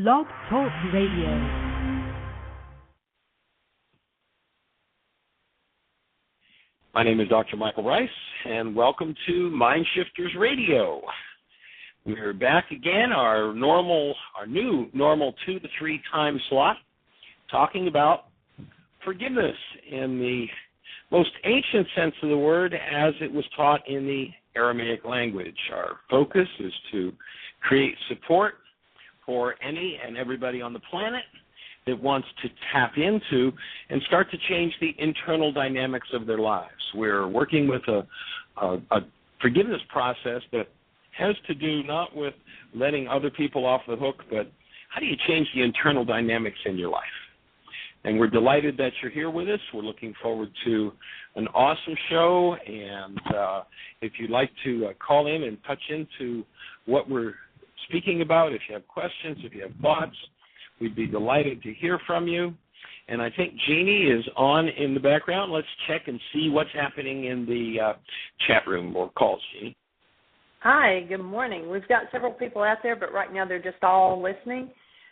Blog Talk Radio. My name is Dr. Michael Ryce, and welcome to Mind Shifters Radio. We're back again, our new normal 2 to 3 time slot, talking about forgiveness in the most ancient sense of the word as it was taught in the Aramaic language. Our focus is to create support for any and everybody on the planet that wants to tap into and start to change the internal dynamics of their lives. We're working with a forgiveness process that has to do not with letting other people off the hook, but how do you change the internal dynamics in your life? And we're delighted that you're here with us. We're looking forward to an awesome show, and if you'd like to call in and touch into what we're speaking about, if you have questions, if you have thoughts, we'd be delighted to hear from you. And I think Jeannie is on in the background. Let's check and see what's happening in the chat room or calls, Jeannie. Hi, good morning. We've got several people out there, but right now they're just all listening.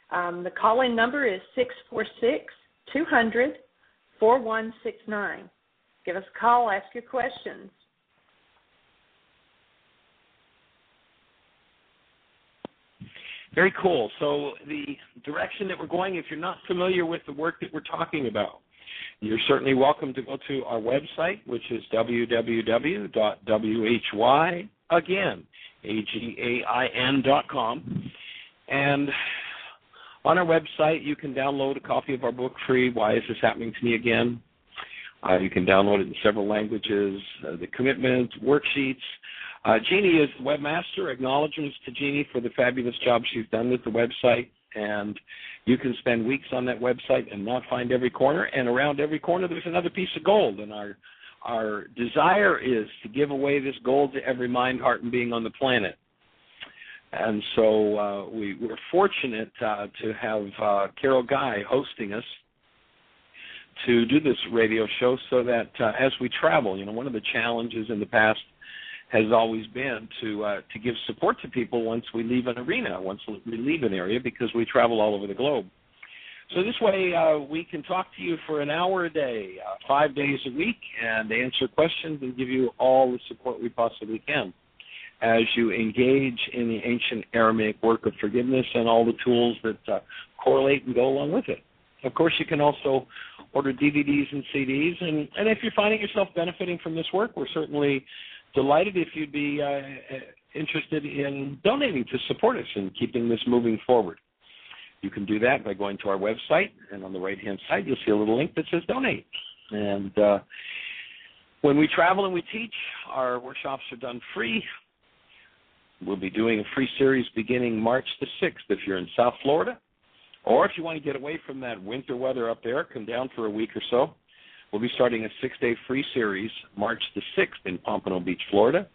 The call-in number is 646-200-4169. Give us a call, ask your questions. Very cool. So the direction that we're going, if you're not familiar with the work that we're talking about, you're certainly welcome to go to our website, which is www.whyagain.com. And on our website, you can download a copy of our book free, Why Is This Happening to Me Again? You can download it in several languages, the commitment, worksheets. Jeannie is the webmaster. Acknowledgments to Jeannie for the fabulous job she's done with the website. And you can spend weeks on that website and not find every corner. And around every corner, there's another piece of gold. And our desire is to give away this gold to every mind, heart, and being on the planet. And so we're fortunate to have Carol Guy hosting us to do this radio show so that as we travel, one of the challenges in the past has always been to give support to people once we leave an arena, once we leave an area, because we travel all over the globe. So this way we can talk to you for an hour a day, 5 days a week, and answer questions and give you all the support we possibly can as you engage in the ancient Aramaic work of forgiveness and all the tools that correlate and go along with it. Of course, you can also order DVDs and CDs, and if you're finding yourself benefiting from this work, we're certainly delighted if you'd be interested in donating to support us and keeping this moving forward. You can do that by going to our website, and on the right-hand side, you'll see a little link that says Donate. And when we travel and we teach, our workshops are done free. We'll be doing a free series beginning March the 6th if you're in South Florida. Or if you want to get away from that winter weather up there, come down for a week or so. We'll be starting a 6-day free series March the 6th in Pompano Beach, Florida.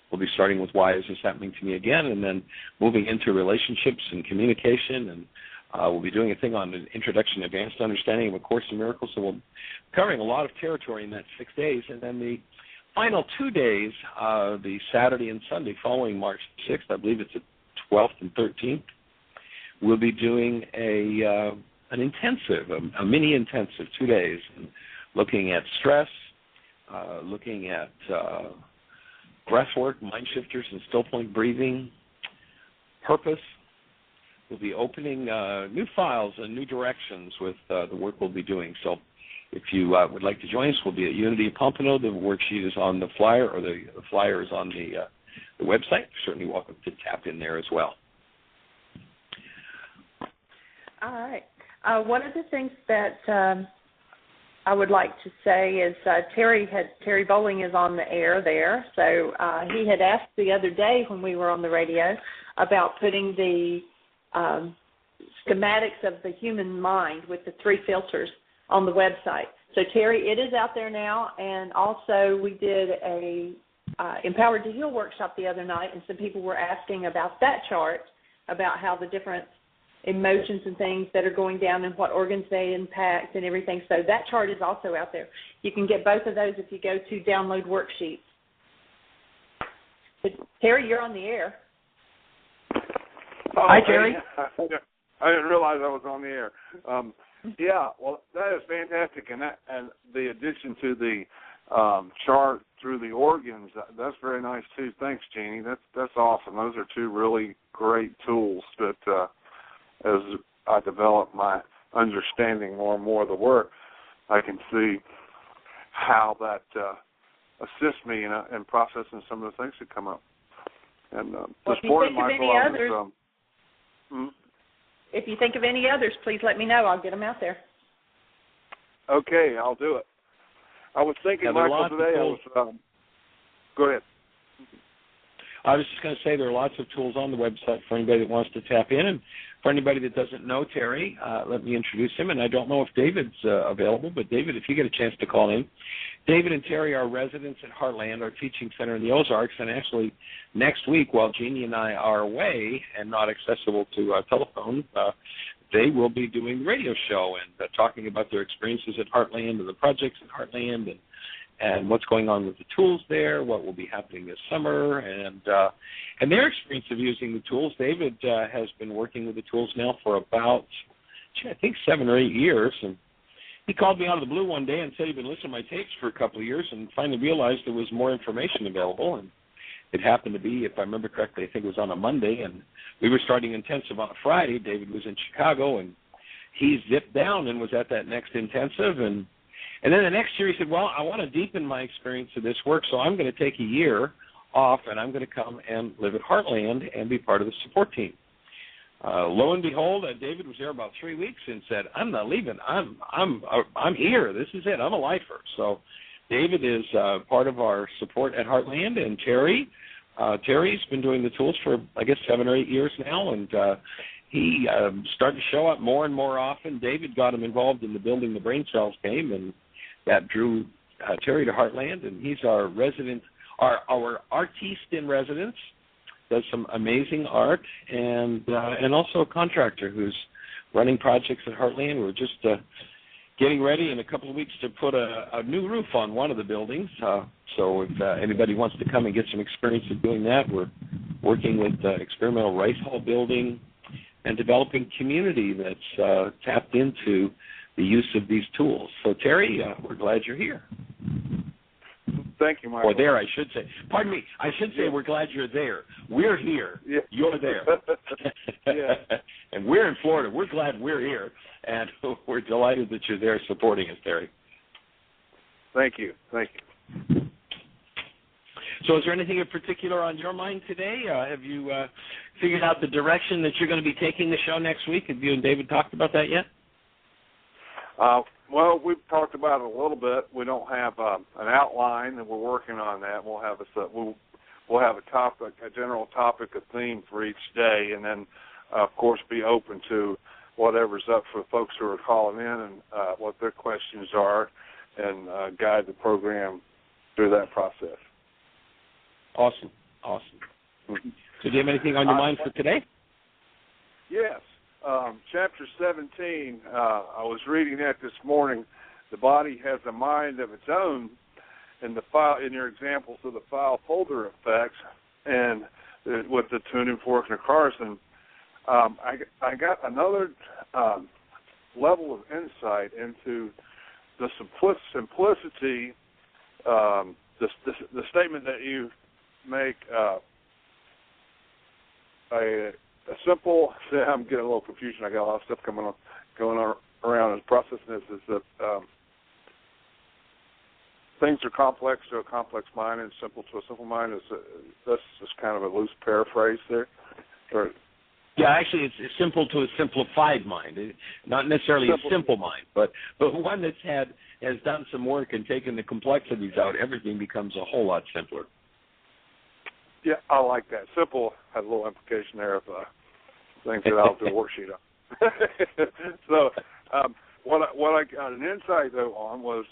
We'll be starting with Why Is This Happening to Me Again, and then moving into relationships and communication. And we'll be doing a thing on an introduction to advanced understanding of A Course in Miracles. So we'll be covering a lot of territory in that 6 days. And then the final 2 days, the Saturday and Sunday following March 6th, I believe it's the 12th and 13th, we'll be doing an intensive, a mini intensive, 2 days, looking at stress, looking at breathwork, mind shifters, and still point breathing, purpose. We'll be opening new files and new directions with the work we'll be doing. So if you would like to join us, we'll be at Unity of Pompano. The worksheet is on the flyer, or the flyer is on the website. You're certainly welcome to tap in there as well. All right. One of the things that I would like to say is Terry Bowling is on the air there. So he had asked the other day when we were on the radio about putting the schematics of the human mind with the 3 filters on the website. So Terry, it is out there now, and also we did a Empowered to Heal workshop the other night, and some people were asking about that chart, about how the different emotions and things that are going down and what organs they impact and everything. So that chart is also out there. You can get both of those if you go to download worksheets. But Terry, you're on the air. Hi, Terry. I didn't realize I was on the air. Yeah, well, that is fantastic, and the addition to the chart through the organs, that's very nice too. Thanks, Jeannie. That's awesome. Those are two really great tools that, as I develop my understanding more and more of the work, I can see how that assists me in processing some of the things that come up. And the support of my club is. If you think of any others, please let me know. I'll get them out there. Okay, I'll do it. I was thinking, Michael, today go ahead. I was just going to say there are lots of tools on the website for anybody that wants to tap in. And for anybody that doesn't know Terry, let me introduce him. And I don't know if David's available, but David, if you get a chance to call in. David and Terry are residents at Heartland, our teaching center in the Ozarks. And actually, next week, while Jeannie and I are away and not accessible to telephone, they will be doing the radio show and talking about their experiences at Heartland and the projects at Heartland and what's going on with the tools there, what will be happening this summer, and their experience of using the tools. David has been working with the tools now for about, I think, 7 or 8 years, and he called me out of the blue one day and said he'd been listening to my tapes for a couple of years and finally realized there was more information available, and it happened to be, if I remember correctly, I think it was on a Monday, and we were starting intensive on a Friday. David was in Chicago, and he zipped down and was at that next intensive, and then the next year he said, well, I want to deepen my experience of this work, so I'm going to take a year off, and I'm going to come and live at Heartland and be part of the support team. Lo and behold, David was there about 3 weeks and said, I'm not leaving. I'm here. This is it. I'm a lifer. So David is part of our support at Heartland, and Terry's been doing the tools for, I guess, 7 or 8 years now, and he started to show up more and more often. David got him involved in the Building the Brain Cells game, and that drew Terry to Heartland, and he's our resident, our artiste in residence, does some amazing art, and also a contractor who's running projects at Heartland. We're just getting ready in a couple of weeks to put a new roof on one of the buildings. So if anybody wants to come and get some experience of doing that, we're working with experimental Ryce Hall building and developing community that's tapped into the use of these tools. So, Terry, we're glad you're here. Thank you, Michael. Or there, I should say. Pardon me. I should say we're glad you're there. We're here. Yeah. You're there. Yeah. And we're in Florida. We're glad we're here, and we're delighted that you're there supporting us, Terry. Thank you. Thank you. So is there anything in particular on your mind today? Have you figured out the direction that you're going to be taking the show next week? Have you and David talked about that yet? Well, we've talked about it a little bit. We don't have an outline, and we're working on that. We'll have a topic, a general topic, a theme for each day, and then, of course, be open to whatever's up for folks who are calling in and what their questions are, and guide the program through that process. Awesome. So do you have anything on your mind for today? Yes. Chapter 17, I was reading that this morning. The body has a mind of its own, in your examples of the file folder effects, and with the tuning fork and the Carson, I got another level of insight into the simplicity, the statement that you make, a simple. I'm getting a little confusion. I got a lot of stuff going on around as processing this. Is that things are complex to a complex mind and simple to a simple mind? That's just kind of a loose paraphrase there. Yeah, actually, it's simple to a simplified mind. Not necessarily a simple mind, but one that's has done some work and taken the complexities out. Everything becomes a whole lot simpler. Yeah, I like that. Simple has a little implication there of things that I'll do a worksheet on. So what I got an insight, though, on was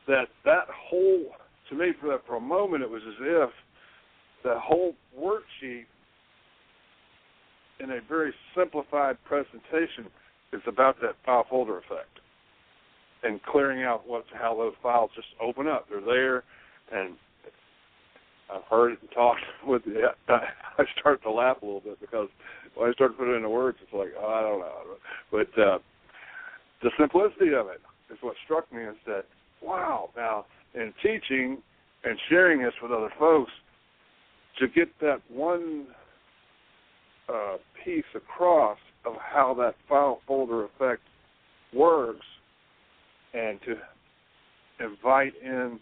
that whole, to me, for a moment, it was as if that whole worksheet in a very simplified presentation is about that file folder effect and clearing out how those files just open up. They're there, and I've heard it and talked with you. I start to laugh a little bit because when I start putting it into words, it's like, I But the simplicity of it is what struck me, is that, wow, now in teaching and sharing this with other folks, to get that one piece across of how that file folder effect works, and to invite in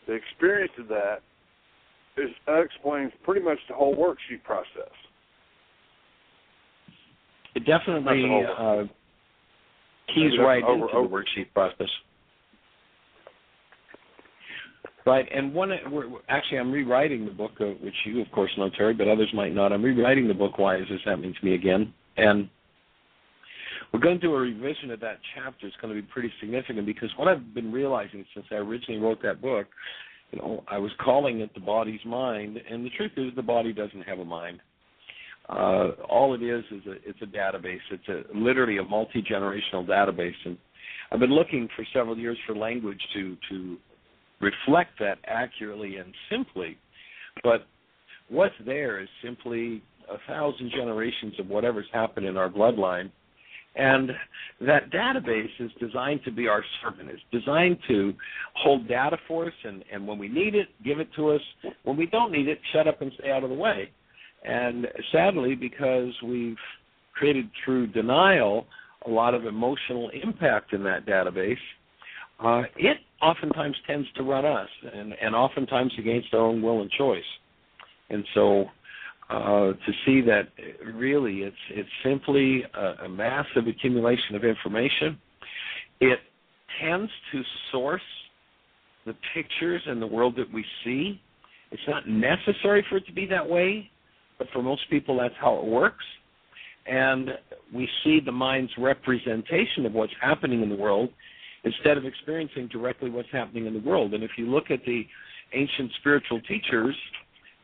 the experience of that, that explains pretty much the whole worksheet process. It definitely keys right into the worksheet process. Right, and I'm rewriting the book, which you, of course, know, Terry, but others might not. I'm rewriting the book, Why Is This Happening to Me Again? And we're going to do a revision of that chapter. It's going to be pretty significant, because what I've been realizing since I originally wrote that book, I was calling it the body's mind, and the truth is the body doesn't have a mind. All it is it's a database. It's literally a multi-generational database, and I've been looking for several years for language to reflect that accurately and simply, but what's there is simply 1,000 generations of whatever's happened in our bloodline, and that database is designed to be our servant. It's designed to hold data for us, and when we need it, give it to us. When we don't need it, shut up and stay out of the way. And sadly, because we've created through denial a lot of emotional impact in that database, it oftentimes tends to run us, and oftentimes against our own will and choice. And so to see that really it's simply a massive accumulation of information. It tends to source the pictures and the world that we see. It's not necessary for it to be that way, but for most people that's how it works. And we see the mind's representation of what's happening in the world instead of experiencing directly what's happening in the world. And if you look at the ancient spiritual teachers,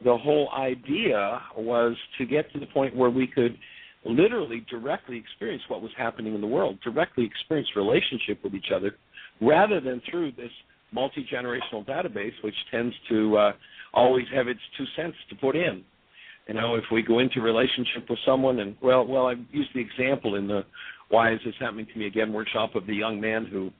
the whole idea was to get to the point where we could literally directly experience what was happening in the world, directly experience relationship with each other, rather than through this multi-generational database, which tends to always have its 2 cents to put in. If we go into relationship with someone, and well, I've used the example in the Why Is This Happening to Me Again workshop of the young man who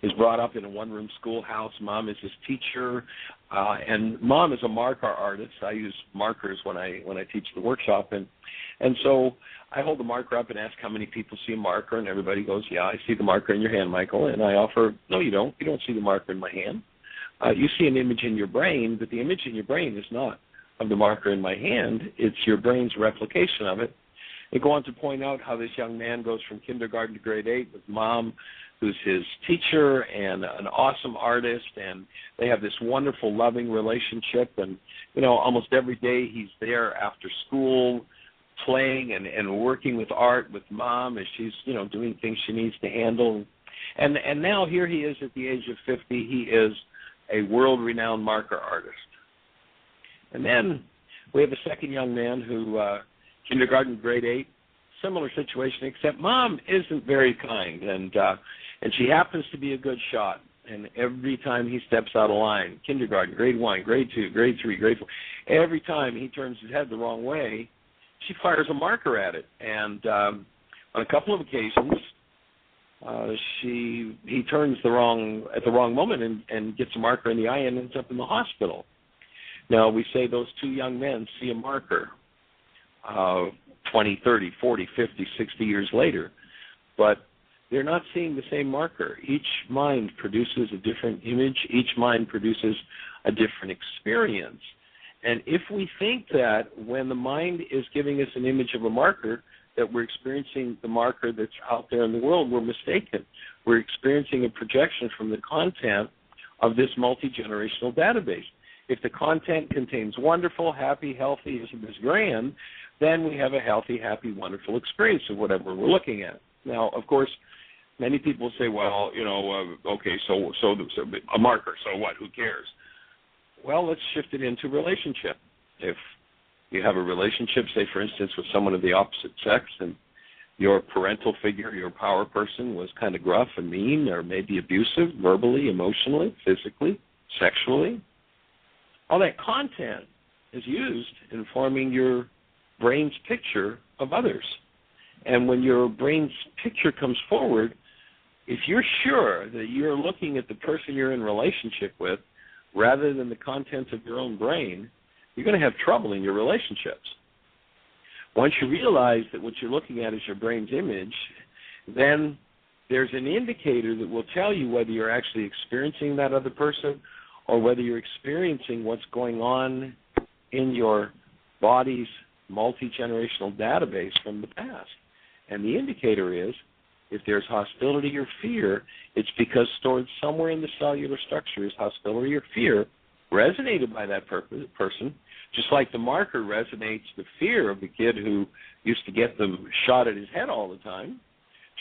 is brought up in a one-room schoolhouse. Mom is his teacher, and Mom is a marker artist. I use markers when I teach the workshop, and so I hold the marker up and ask how many people see a marker, and everybody goes, yeah, I see the marker in your hand, Michael. And I offer, no, you don't. You don't see the marker in my hand. You see an image in your brain, but the image in your brain is not of the marker in my hand. It's your brain's replication of it. They go on to point out how this young man goes from kindergarten to grade 8 with Mom, who's his teacher and an awesome artist, and they have this wonderful, loving relationship. And, almost every day he's there after school playing and working with art with Mom as she's, doing things she needs to handle. And now here he is at the age of 50. He is a world-renowned marker artist. And then we have a second young man who, kindergarten, grade 8, similar situation, except Mom isn't very kind, and she happens to be a good shot. And every time he steps out of line, kindergarten, grade 1, grade 2, grade 3, grade 4, every time he turns his head the wrong way, she fires a marker at it. And on a couple of occasions, he turns at the wrong moment and gets a marker in the eye and ends up in the hospital. Now, we say those two young men see a marker 20, 30, 40, 50, 60 years later, but they're not seeing the same marker. Each mind produces a different image. Each mind produces a different experience. And if we think that when the mind is giving us an image of a marker, that we're experiencing the marker that's out there in the world, we're mistaken. We're experiencing a projection from the content of this multi-generational database. If the content contains wonderful, happy, healthy, is grand, then we have a healthy, happy, wonderful experience of whatever we're looking at. Now, of course, many people say, well, okay, so a marker, so what? Who cares? Well, let's shift it into relationship. If you have a relationship, say, for instance, with someone of the opposite sex, and your parental figure, your power person, was kind of gruff and mean, or maybe abusive, verbally, emotionally, physically, sexually, all that content is used in forming your brain's picture of others. And when your brain's picture comes forward, if you're sure that you're looking at the person you're in relationship with rather than the contents of your own brain, you're going to have trouble in your relationships. Once you realize that what you're looking at is your brain's image, then there's an indicator that will tell you whether you're actually experiencing that other person or whether you're experiencing what's going on in your body's multi-generational database from the past. And the indicator is, if there's hostility or fear, it's because stored somewhere in the cellular structure is hostility or fear resonated by that person, just like the marker resonates the fear of the kid who used to get them shot at his head all the time,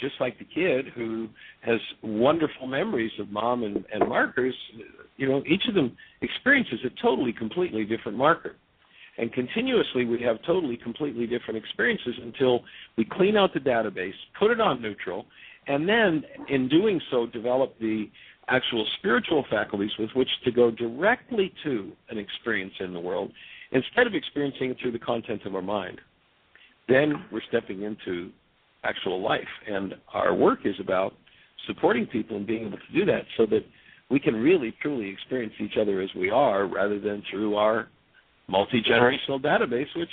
just like the kid who has wonderful memories of mom and markers. Each of them experiences a totally, completely different marker. And continuously we have totally, completely different experiences until we clean out the database, put it on neutral, and then in doing so develop the actual spiritual faculties with which to go directly to an experience in the world instead of experiencing it through the content of our mind. Then we're stepping into actual life. And our work is about supporting people and being able to do that so that we can really, truly experience each other as we are rather than through our multi-generational database, which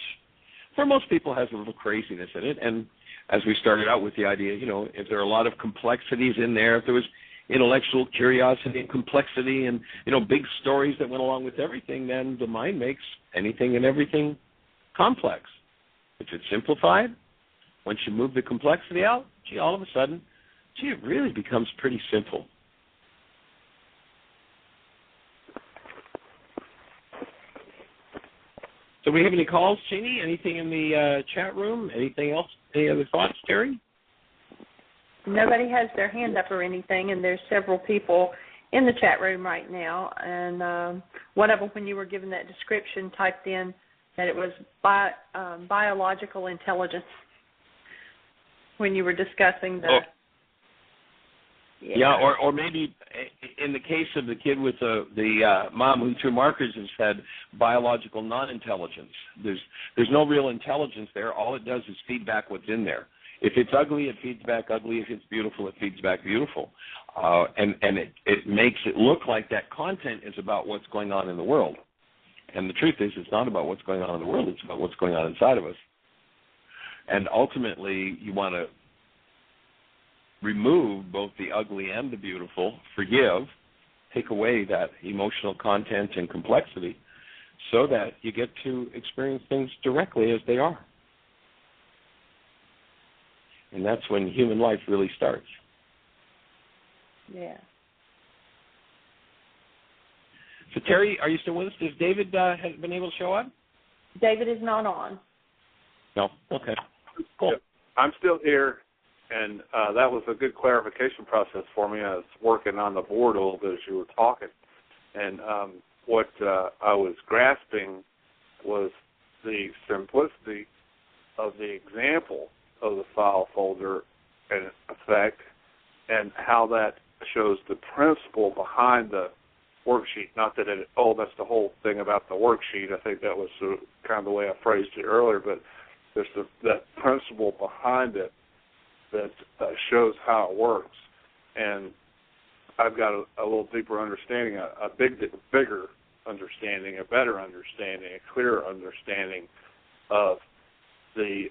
for most people has a little craziness in it. And as we started out with the idea, if there are a lot of complexities in there, if there was intellectual curiosity and complexity and, big stories that went along with everything, then the mind makes anything and everything complex. If it's simplified, once you move the complexity out, all of a sudden, it really becomes pretty simple. Do we have any calls, Jeannie? Anything in the chat room? Anything else? Any other thoughts, Terry? Nobody has their hand up or anything, and there's several people in the chat room right now. And one of them, when you were given that description, typed in that it was biological intelligence when you were discussing the... Yeah, or maybe in the case of the kid with the mom who threw markers and said biological non-intelligence. There's no real intelligence there. All it does is feed back what's in there. If it's ugly, it feeds back ugly. If it's beautiful, it feeds back beautiful. And it makes it look like that content is about what's going on in the world. And the truth is, it's not about what's going on in the world. It's about what's going on inside of us. And ultimately, you want to remove both the ugly and the beautiful, forgive, take away that emotional content and complexity so that you get to experience things directly as they are. And that's when human life really starts. Yeah. So, Terry, are you still with us? Has David has been able to show up? David is not on. No? Okay. Cool. Yep. I'm still here. And that was a good clarification process for me. I was working on the board a little bit as you were talking. And what I was grasping was the simplicity of the example of the file folder and effect and how that shows the principle behind the worksheet. Not that that's the whole thing about the worksheet. I think that was kind of the way I phrased it earlier. But there's that principle behind it that shows how it works. And I've got a little deeper understanding, a bigger understanding, a better understanding, a clearer understanding of the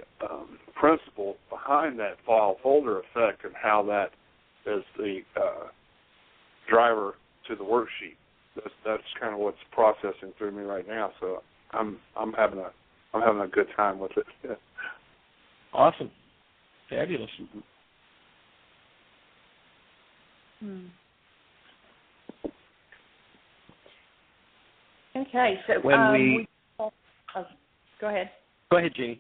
principle behind that file folder effect and how that is the driver to the worksheet. That's kind of what's processing through me right now. So I'm having a good time with it. Yeah. Awesome. Fabulous. Okay, so when go ahead. Go ahead, Jeannie.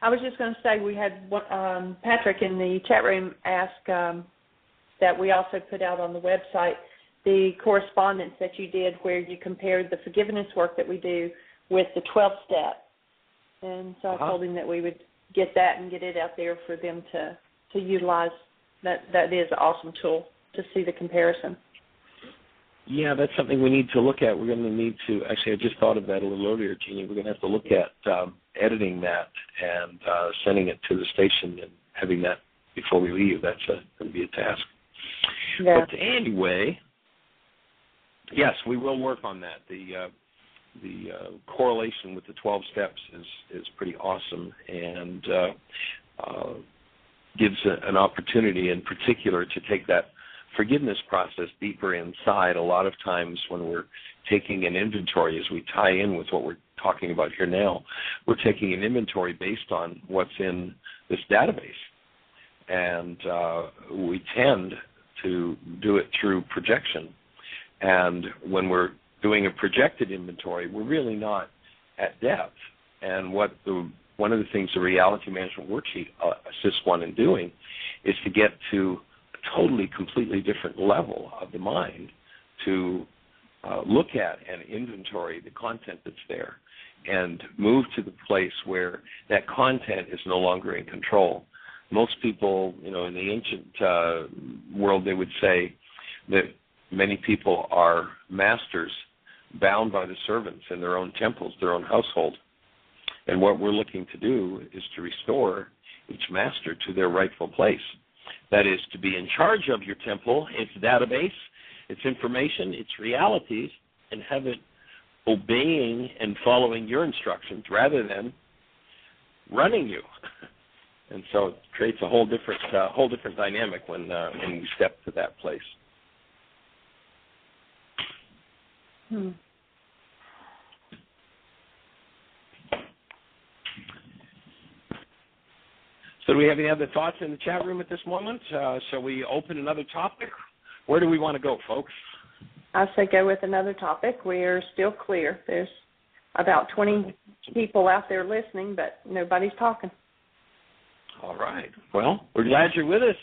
I was just going to say we had Patrick in the chat room ask that we also put out on the website the correspondence that you did where you compared the forgiveness work that we do with the 12-step. And so I told him that we would get that and get it out there for them to utilize. That is an awesome tool to see the comparison. Yeah, that's something we need to look at. We're going to need to, actually, I just thought of that a little earlier, Jeannie. We're going to have to look at editing that and sending it to the station and having that before we leave. That's going to be a task. Yeah. But anyway, yes, we will work on that. The correlation with the 12 steps is pretty awesome and gives an opportunity in particular to take that forgiveness process deeper inside. A lot of times when we're taking an inventory, as we tie in with what we're talking about here now, we're taking an inventory based on what's in this database. And we tend to do it through projection. And when we're doing a projected inventory, we're really not at depth. And one of the things the reality management worksheet assists one in doing is to get to a totally, completely different level of the mind to look at and inventory the content that's there and move to the place where that content is no longer in control. Most people, in the ancient world, they would say that many people are masters bound by the servants in their own temples, their own household. And what we're looking to do is to restore each master to their rightful place. That is, to be in charge of your temple, its database, its information, its realities, and have it obeying and following your instructions rather than running you. And so it creates a whole different dynamic when we step to that place. So do we have any other thoughts in the chat room at this moment? Shall we open another topic? Where do we want to go, folks? I say go with another topic. We're still clear. There's about 20 people out there listening, but nobody's talking. All right. Well, we're glad you're with us,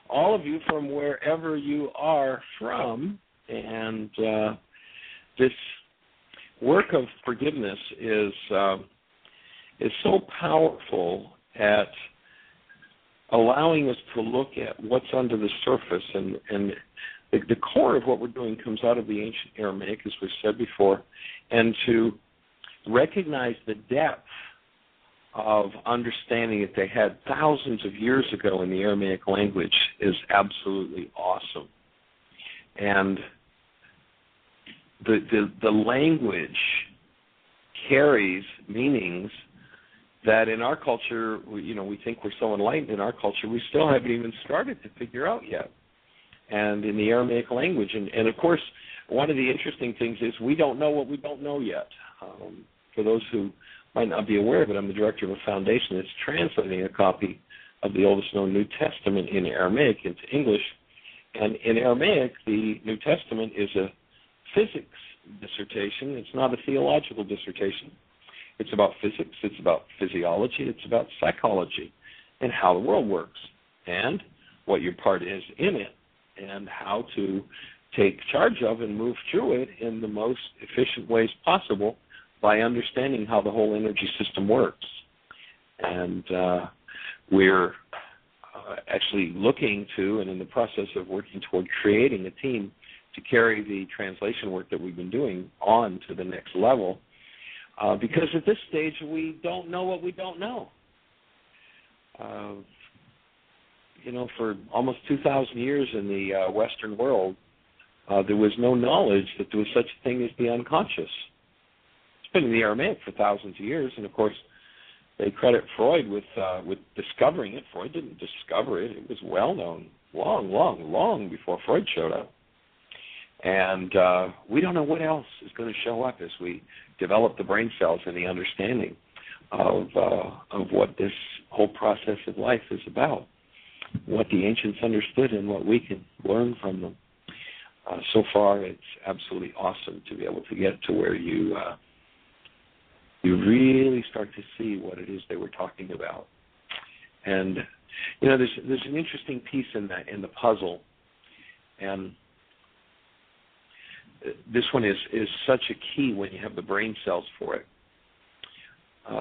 all of you from wherever you are from. And this work of forgiveness is so powerful at allowing us to look at what's under the surface. And the core of what we're doing comes out of the ancient Aramaic, as we've said before, and to recognize the depth of understanding that they had thousands of years ago in the Aramaic language is absolutely awesome. And the language carries meanings that in our culture, we think we're so enlightened in our culture, we still haven't even started to figure out yet. And in the Aramaic language, and of course, one of the interesting things is we don't know what we don't know yet. For those who might not be aware of it, I'm the director of a foundation that's translating a copy of the oldest known New Testament in Aramaic into English. And in Aramaic, the New Testament is a physics dissertation. It's not a theological dissertation. It's about physics, it's about physiology, it's about psychology and how the world works and what your part is in it and how to take charge of and move through it in the most efficient ways possible by understanding how the whole energy system works. And we're actually looking to and in the process of working toward creating a team to carry the translation work that we've been doing on to the next level. Because at this stage, we don't know what we don't know. For almost 2,000 years in the Western world, there was no knowledge that there was such a thing as the unconscious. It's been in the Aramaic for thousands of years, and of course, they credit Freud with discovering it. Freud didn't discover it. It was well known long before Freud showed up. And we don't know what else is going to show up as we develop the brain cells and the understanding of what this whole process of life is about, what the ancients understood and what we can learn from them. So far, it's absolutely awesome to be able to get to where you really start to see what it is they were talking about. And there's an interesting piece in the puzzle, and this one is such a key when you have the brain cells for it.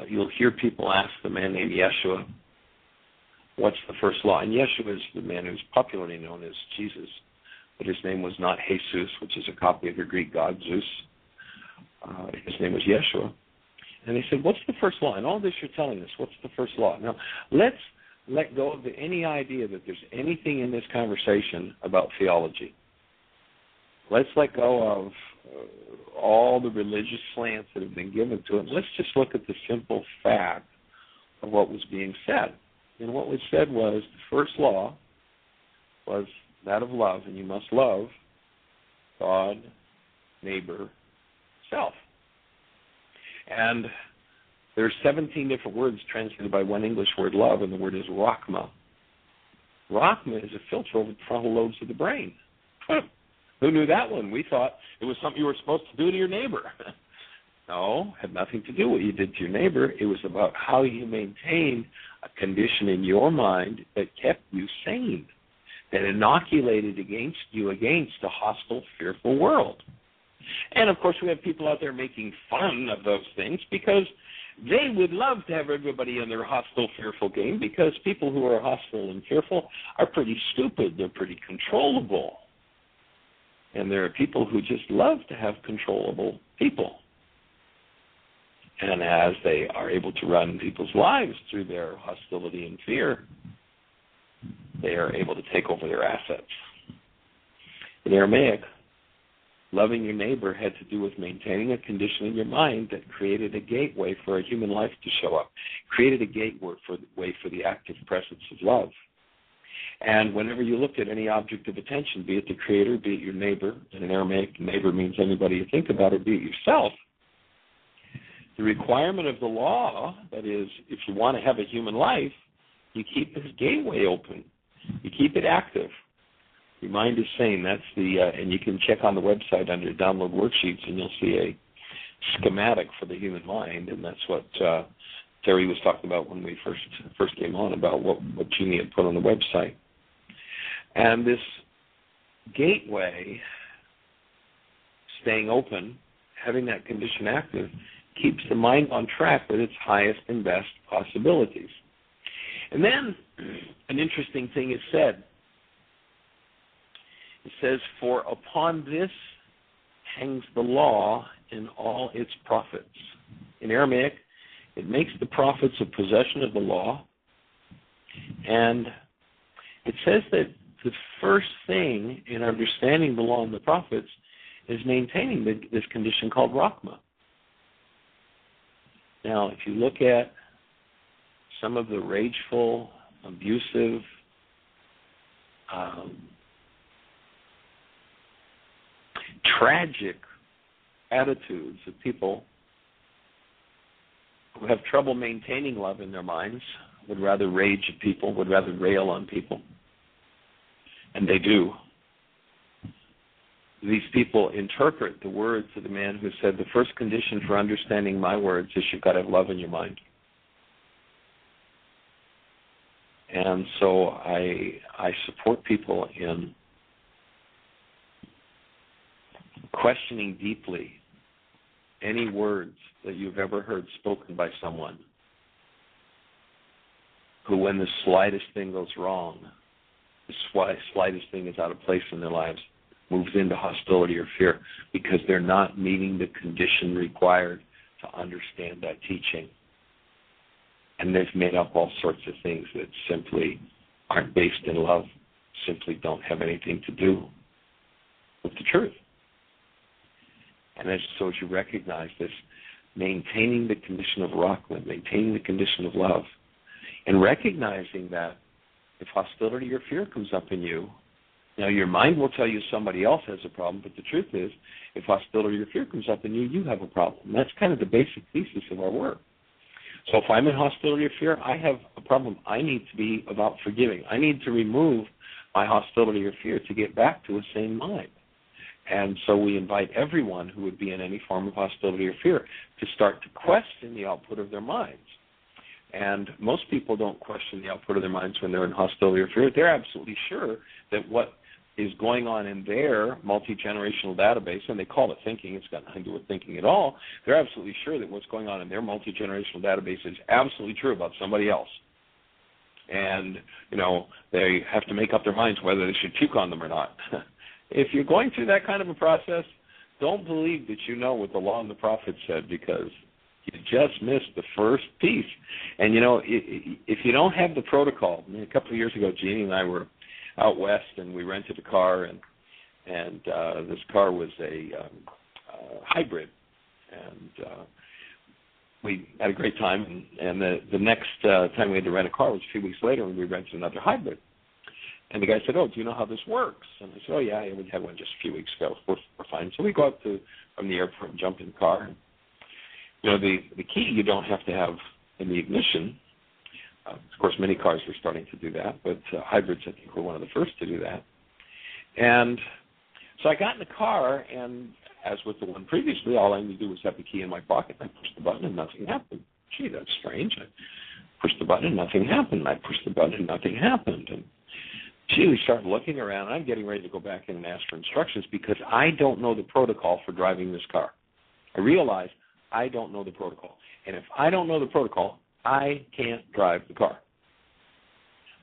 You'll hear people ask the man named Yeshua, what's the first law? And Yeshua is the man who's popularly known as Jesus. but his name was not Jesus, which is a copy of your Greek god Zeus. His name was Yeshua. And they said, what's the first law? And all this you're telling us, what's the first law? Now, let's let go of any idea that there's anything in this conversation about theology. Let's let go of all the religious slants that have been given to it. Let's just look at the simple fact of what was being said. And what was said was the first law was that of love, and you must love God, neighbor, self. And there's 17 different words translated by one English word, love, and the word is rachma. Rachma is a filter over the frontal lobes of the brain. Who knew that one? We thought it was something you were supposed to do to your neighbor. No, it had nothing to do with what you did to your neighbor. It was about how you maintained a condition in your mind that kept you sane, that inoculated you against a hostile, fearful world. And, of course, we have people out there making fun of those things because they would love to have everybody in their hostile, fearful game, because people who are hostile and fearful are pretty stupid. They're pretty controllable. And there are people who just love to have controllable people. And as they are able to run people's lives through their hostility and fear, they are able to take over their assets. In Aramaic, loving your neighbor had to do with maintaining a condition in your mind that created a gateway for a human life to show up, created a gateway for the active presence of love. And whenever you looked at any object of attention, be it the creator, be it your neighbor, and in Aramaic, neighbor means anybody you think about, or be it yourself, the requirement of the law, that is, if you want to have a human life, you keep this gateway open. You keep it active. Your mind is sane. That's and you can check on the website under download worksheets, and you'll see a schematic for the human mind, and that's what Terry was talking about when we first came on, about what Jeannie had put on the website. And this gateway, staying open, having that condition active, keeps the mind on track with its highest and best possibilities. And then an interesting thing is said. It says, for upon this hangs the law and all its prophets. In Aramaic, it makes the prophets a possession of the law. And it says that the first thing in understanding the law and the prophets is maintaining this condition called rachma. Now, if you look at some of the rageful, abusive, tragic attitudes of people who have trouble maintaining love in their minds, would rather rage at people, would rather rail on people, and they do. These people interpret the words of the man who said, the first condition for understanding my words is you've got to have love in your mind. And so I support people in questioning deeply any words that you've ever heard spoken by someone who, when the slightest thing goes wrong, the slightest thing is out of place in their lives, moves into hostility or fear because they're not meeting the condition required to understand that teaching. And they've made up all sorts of things that simply aren't based in love, simply don't have anything to do with the truth. And so as you recognize this, maintaining the condition of rachma, maintaining the condition of love, and recognizing that if hostility or fear comes up in you, now your mind will tell you somebody else has a problem, but the truth is, if hostility or fear comes up in you, you have a problem. And that's kind of the basic thesis of our work. So if I'm in hostility or fear, I have a problem. I need to be about forgiving. I need to remove my hostility or fear to get back to a sane mind. And so we invite everyone who would be in any form of hostility or fear to start to question the output of their minds. And most people don't question the output of their minds when they're in hostility or fear. They're absolutely sure that what is going on in their multi-generational database, and they call it thinking, it's got nothing to do with thinking at all, they're absolutely sure that what's going on in their multi-generational database is absolutely true about somebody else. And, they have to make up their minds whether they should puke on them or not. if you're going through that kind of a process, don't believe that you know what the law and the prophets said, because you just missed the first piece. And, if you don't have the protocol, a couple of years ago, Jeannie and I were out west, and we rented a car, and this car was a hybrid, and we had a great time. And the next time we had to rent a car was a few weeks later, and we rented another hybrid. And the guy said, "Oh, do you know how this works?" And I said, "Oh, yeah, we had one just a few weeks ago. We're fine." So we go out from the airport and jump in the car. And, the key you don't have to have in the ignition. Of course, many cars are starting to do that, but hybrids, I think, were one of the first to do that. And so I got in the car, and as with the one previously, all I needed to do was have the key in my pocket. I pushed the button, and nothing happened. Gee, that's strange. I pushed the button, and nothing happened. I pushed the button, and nothing happened. And we started looking around, and I'm getting ready to go back in and ask for instructions, because I don't know the protocol for driving this car. I realize I don't know the protocol. And if I don't know the protocol, I can't drive the car.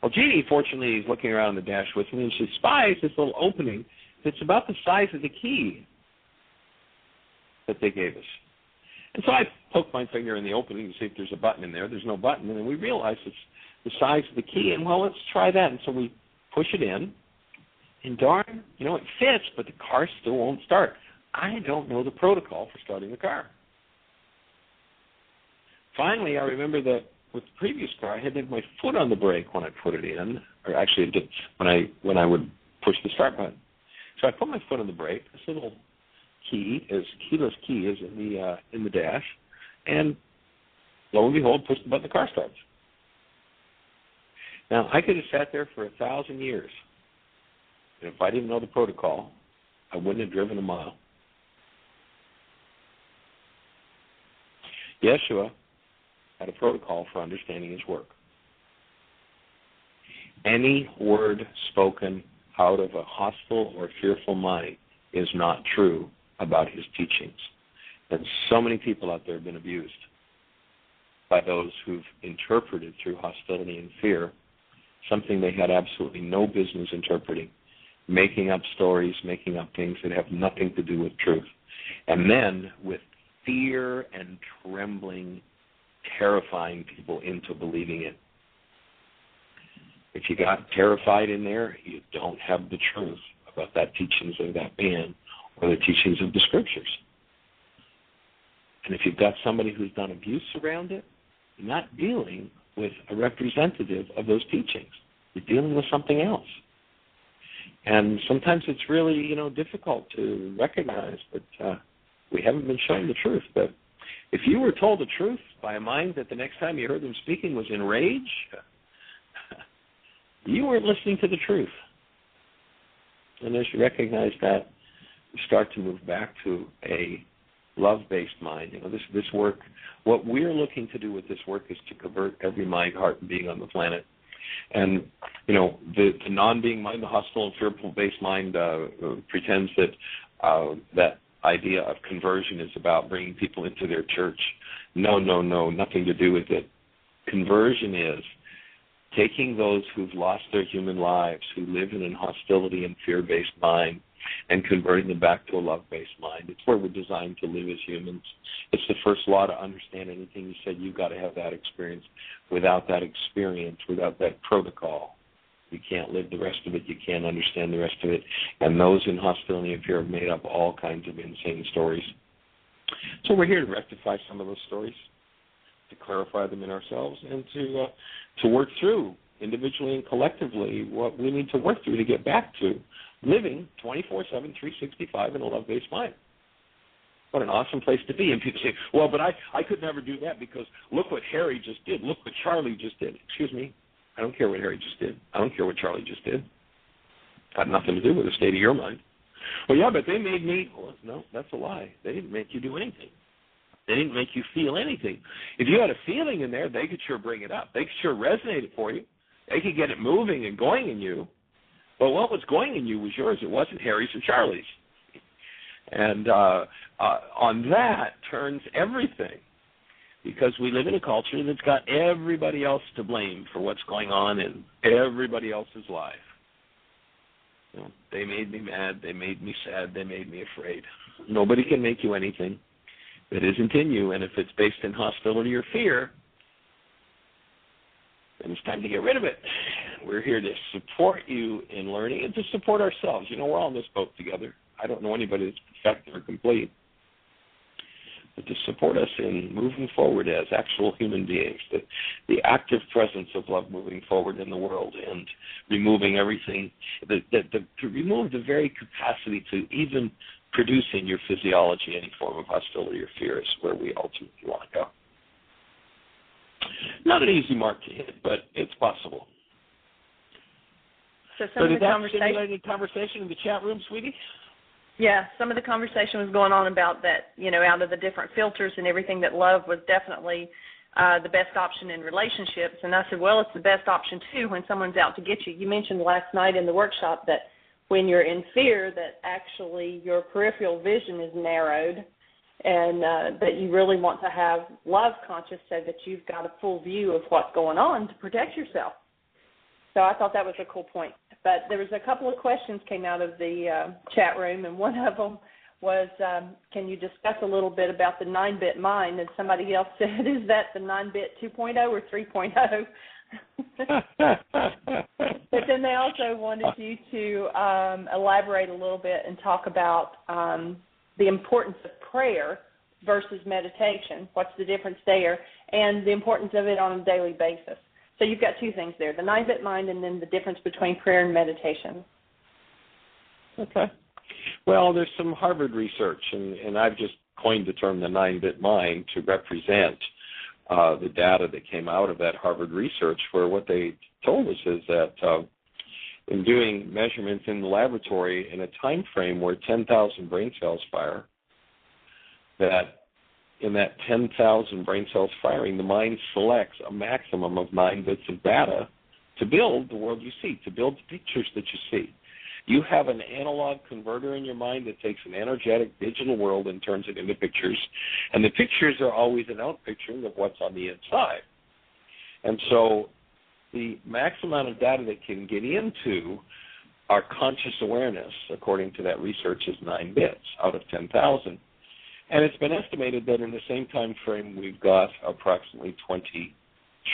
Well, Jeannie, fortunately, is looking around the dash with me, and she spies this little opening that's about the size of the key that they gave us. And so I poked my finger in the opening to see if there's a button in there. There's no button. And then we realized it's the size of the key. And, well, let's try that. And so we push it in, and darn, it fits, but the car still won't start. I don't know the protocol for starting the car. Finally, I remember that with the previous car, I had to have my foot on the brake when I put it in, or actually when I would push the start button. So I put my foot on the brake. This little keyless key is in the dash, and lo and behold, push the button, the car starts. Now, I could have sat there for 1,000 years, and if I didn't know the protocol, I wouldn't have driven a mile. Yeshua had a protocol for understanding his work. Any word spoken out of a hostile or fearful mind is not true about his teachings. And so many people out there have been abused by those who've interpreted through hostility and fear something they had absolutely no business interpreting, making up stories, making up things that have nothing to do with truth. And then, with fear and trembling, terrifying people into believing it. If you got terrified in there, you don't have the truth about that teachings of that man or the teachings of the Scriptures. And if you've got somebody who's done abuse around it, you're not dealing with a representative of those teachings. You're dealing with something else. And sometimes it's really, difficult to recognize that we haven't been shown the truth. But if you were told the truth by a mind that the next time you heard them speaking was in rage, you weren't listening to the truth. And as you recognize that, you start to move back to a love-based mind. This work, what we're looking to do with this work is to convert every mind, heart, and being on the planet. And, the non-being mind, the hostile and fearful-based mind pretends that that idea of conversion is about bringing people into their church. No, nothing to do with it. Conversion is taking those who've lost their human lives, who live in a hostility and fear-based mind, and converting them back to a love-based mind. It's where we're designed to live as humans. It's the first law to understand anything you said. You've got to have that experience. Without that experience, without that protocol, you can't live the rest of it. You can't understand the rest of it. And those in hostility and fear have made up all kinds of insane stories. So we're here to rectify some of those stories, to clarify them in ourselves, and to work through individually and collectively what we need to work through to get back to living 24/7, 365 in a love-based mind. What an awesome place to be. And people say, well, but I could never do that because look what Harry just did. Look what Charlie just did. Excuse me. I don't care what Harry just did. I don't care what Charlie just did. Got nothing to do with the state of your mind. Well, yeah, but they made me. Well, no, that's a lie. They didn't make you do anything. They didn't make you feel anything. If you had a feeling in there, they could sure bring it up. They could sure resonate it for you. They could get it moving and going in you. But what was going in you was yours. It wasn't Harry's or Charlie's. And on that turns everything, because we live in a culture that's got everybody else to blame for what's going on in everybody else's life. You know, they made me mad, they made me sad, they made me afraid. Nobody can make you anything that isn't in you, and if it's based in hostility or fear, then it's time to get rid of it. We're here to support you in learning and to support ourselves. You know, we're all in this boat together. I don't know anybody that's perfect or complete. But to support us in moving forward as actual human beings, the active presence of love moving forward in the world and removing everything, to remove the very capacity to even produce in your physiology any form of hostility or fear is where we ultimately want to go. Not an easy mark to hit, but it's possible. So did that stimulate any conversation in the chat room, sweetie? Yeah, some of the conversation was going on about that, you know, out of the different filters and everything, that love was definitely the best option in relationships. And I said, well, it's the best option, too, when someone's out to get you. You mentioned last night in the workshop that when you're in fear, that actually your peripheral vision is narrowed, and that you really want to have love conscious so that you've got a full view of what's going on to protect yourself. So I thought that was a cool point. But there was a couple of questions came out of the chat room, and one of them was, can you discuss a little bit about the 9-bit mind? And somebody else said, is that the 9-bit 2.0 or 3.0? But then they also wanted you to elaborate a little bit and talk about the importance of prayer versus meditation. What's the difference there? And the importance of it on a daily basis. So you've got two things there, the 9-bit mind and then the difference between prayer and meditation. Okay. Well, there's some Harvard research, and I've just coined the term the 9-bit mind to represent the data that came out of that Harvard research, where what they told us is that in doing measurements in the laboratory in a time frame where 10,000 brain cells fire, that in that 10,000 brain cells firing, the mind selects a maximum of 9 bits of data to build the world you see, to build the pictures that you see. You have an analog converter in your mind that takes an energetic digital world and turns it into pictures, and the pictures are always an outpicturing of what's on the inside. And so the max amount of data that can get into our conscious awareness, according to that research, is 9 bits out of 10,000. And it's been estimated that in the same time frame, we've got approximately 20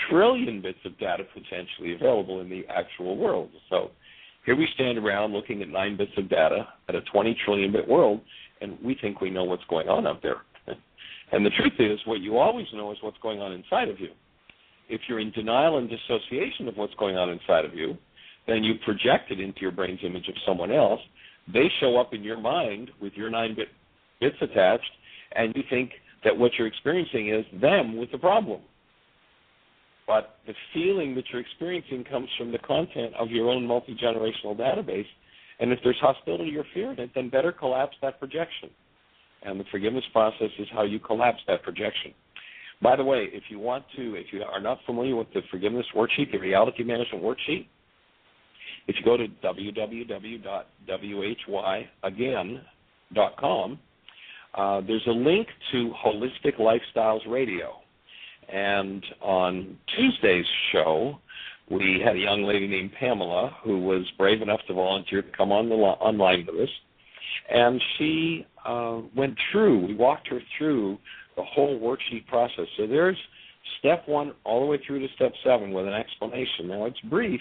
trillion bits of data potentially available in the actual world. So here we stand around looking at 9 bits of data at a 20 trillion bit world, and we think we know what's going on out there. And the truth is, what you always know is what's going on inside of you. If you're in denial and dissociation of what's going on inside of you, then you project it into your brain's image of someone else. They show up in your mind with your 9 bits attached, and you think that what you're experiencing is them with the problem. But the feeling that you're experiencing comes from the content of your own multi-generational database, and if there's hostility or fear in it, then better collapse that projection. And the forgiveness process is how you collapse that projection. By the way, if you are not familiar with the forgiveness worksheet, the reality management worksheet, if you go to www.whyagain.com, there's a link to Holistic Lifestyles Radio. And on Tuesday's show, we had a young lady named Pamela who was brave enough to volunteer to come online with us. And she we walked her through the whole worksheet process. So there's step 1 all the way through to step 7 with an explanation. Now, it's brief,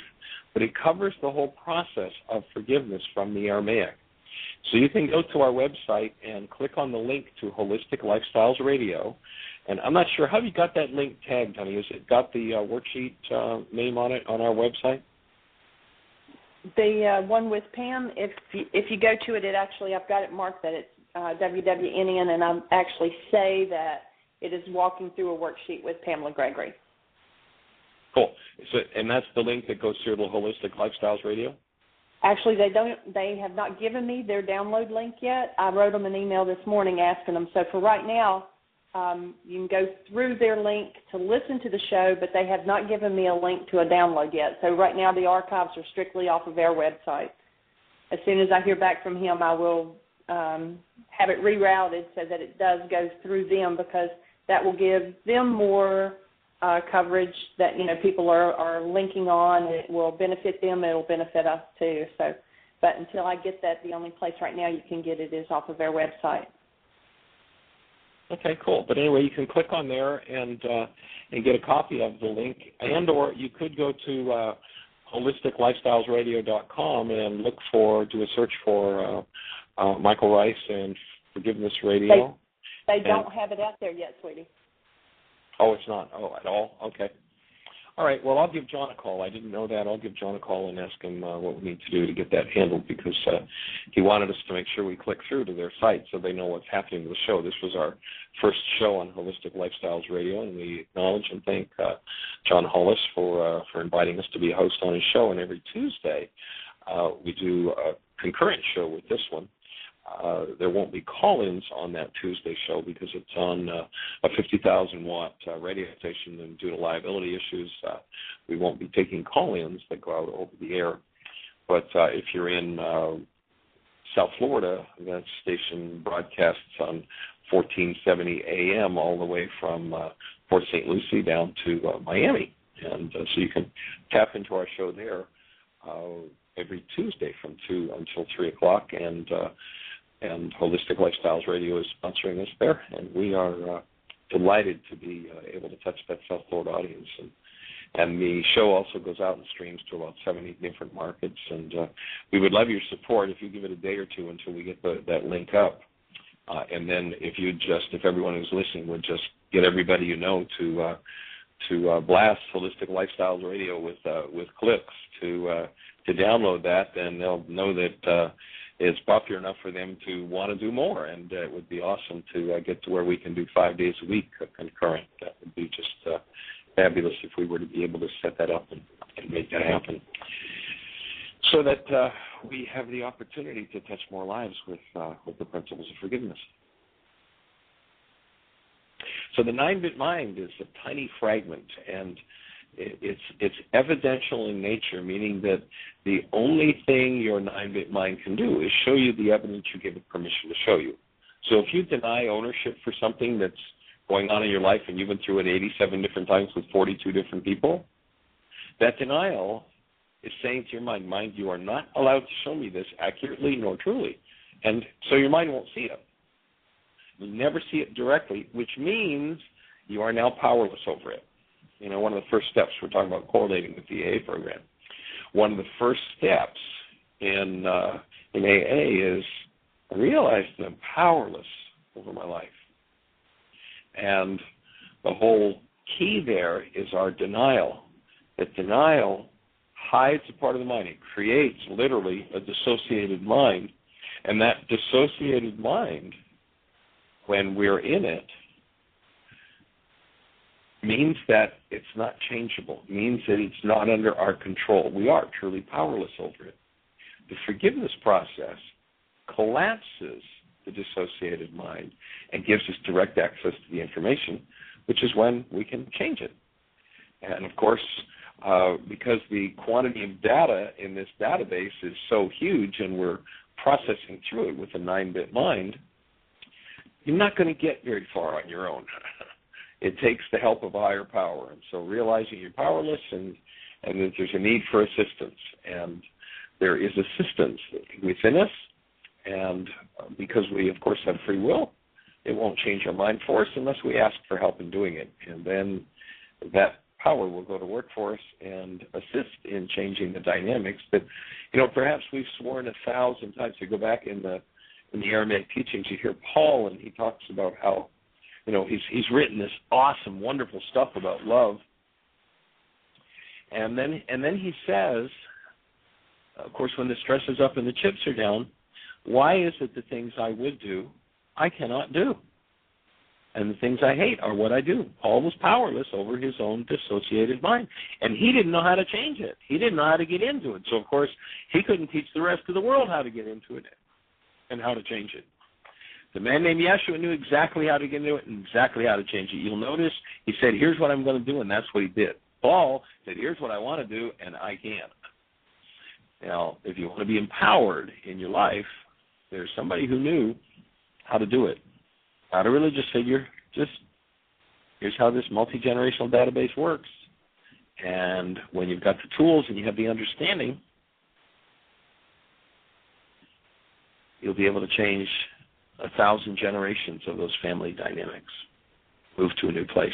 but it covers the whole process of forgiveness from the Aramaic. So you can go to our website and click on the link to Holistic Lifestyles Radio. And I'm not sure, how have you got that link tagged, honey? Has it got the worksheet name on it on our website? The one with Pam, if you go to it, I've got it marked that it's WWNN, and I actually say that it is walking through a worksheet with Pamela Gregory. Cool. And that's the link that goes through the Holistic Lifestyles Radio? Actually, they have not given me their download link yet. I wrote them an email this morning asking them. So for right now, you can go through their link to listen to the show, but they have not given me a link to a download yet. So right now the archives are strictly off of our website. As soon as I hear back from him, I will have it rerouted so that it does go through them, because that will give them more coverage that, people are linking on. It will benefit them. It will benefit us too. So But until I get that, the only place right now you can get it is off of our website. Okay, cool. But anyway, you can click on there and get a copy of the link, or you could go to holisticlifestylesradio.com and do a search for Michael Ryce and Forgiveness Radio. They don't have it out there yet, sweetie. Oh, it's not? Oh, at all? Okay. All right, well, I'll give John a call. I didn't know that. I'll give John a call and ask him what we need to do to get that handled, because he wanted us to make sure we click through to their site so they know what's happening with the show. This was our first show on Holistic Lifestyles Radio, and we acknowledge and thank John Hollis for inviting us to be a host on his show. And every Tuesday we do a concurrent show with this one. There won't be call-ins on that Tuesday show because it's on a 50,000-watt radio station, and due to liability issues, we won't be taking call-ins that go out over the air. But if you're in South Florida, that station broadcasts on 1470 AM all the way from Port St. Lucie down to Miami. And so you can tap into our show there every Tuesday from 2 until 3 o'clock, and Holistic Lifestyles Radio is sponsoring us there, and we are delighted to be able to touch that South Florida audience. And the show also goes out and streams to about 70 different markets, and we would love your support if you give it a day or two until we get that link up. And then if everyone who's listening would just get everybody you know to blast Holistic Lifestyles Radio with clicks to download that, then they'll know that it's popular enough for them to want to do more, and it would be awesome to get to where we can do 5 days a week concurrent. That would be just fabulous if we were to be able to set that up and make that happen, so that we have the opportunity to touch more lives with the principles of forgiveness. So the 9-bit mind is a tiny fragment, and it's evidential in nature, meaning that the only thing your 9-bit mind can do is show you the evidence you give it permission to show you. So if you deny ownership for something that's going on in your life and you've been through it 87 different times with 42 different people, that denial is saying to your mind, you are not allowed to show me this accurately nor truly. And so your mind won't see it. You never see it directly, which means you are now powerless over it. You know, one of the first steps, we're talking about correlating with the AA program. One of the first steps in AA is I realized that I'm powerless over my life. And the whole key there is our denial. That denial hides a part of the mind. It creates literally a dissociated mind. And that dissociated mind, when we're in it, means that it's not changeable, means that it's not under our control. We are truly powerless over it. The forgiveness process collapses the dissociated mind and gives us direct access to the information, which is when we can change it. And, of course, because the quantity of data in this database is so huge and we're processing through it with a 9-bit mind, you're not going to get very far on your own. It takes the help of a higher power. And so realizing you're powerless and that there's a need for assistance. And there is assistance within us. And because we, of course, have free will, it won't change our mind for us unless we ask for help in doing it. And then that power will go to work for us and assist in changing the dynamics that, perhaps we've sworn 1,000 times. To go back in the Aramaic teachings, you hear Paul, and he talks about how, he's written this awesome, wonderful stuff about love. And then he says, of course, when the stress is up and the chips are down, why is it the things I would do, I cannot do? And the things I hate are what I do. Paul was powerless over his own dissociated mind. And he didn't know how to change it. He didn't know how to get into it. So, of course, he couldn't teach the rest of the world how to get into it and how to change it. The man named Yeshua knew exactly how to get into it and exactly how to change it. You'll notice he said, here's what I'm going to do, and that's what he did. Paul said, here's what I want to do, and I can. Now, if you want to be empowered in your life, there's somebody who knew how to do it. Not a religious figure, just here's how this multi-generational database works. And when you've got the tools and you have the understanding, you'll be able to change 1,000 generations of those family dynamics. Move to a new place.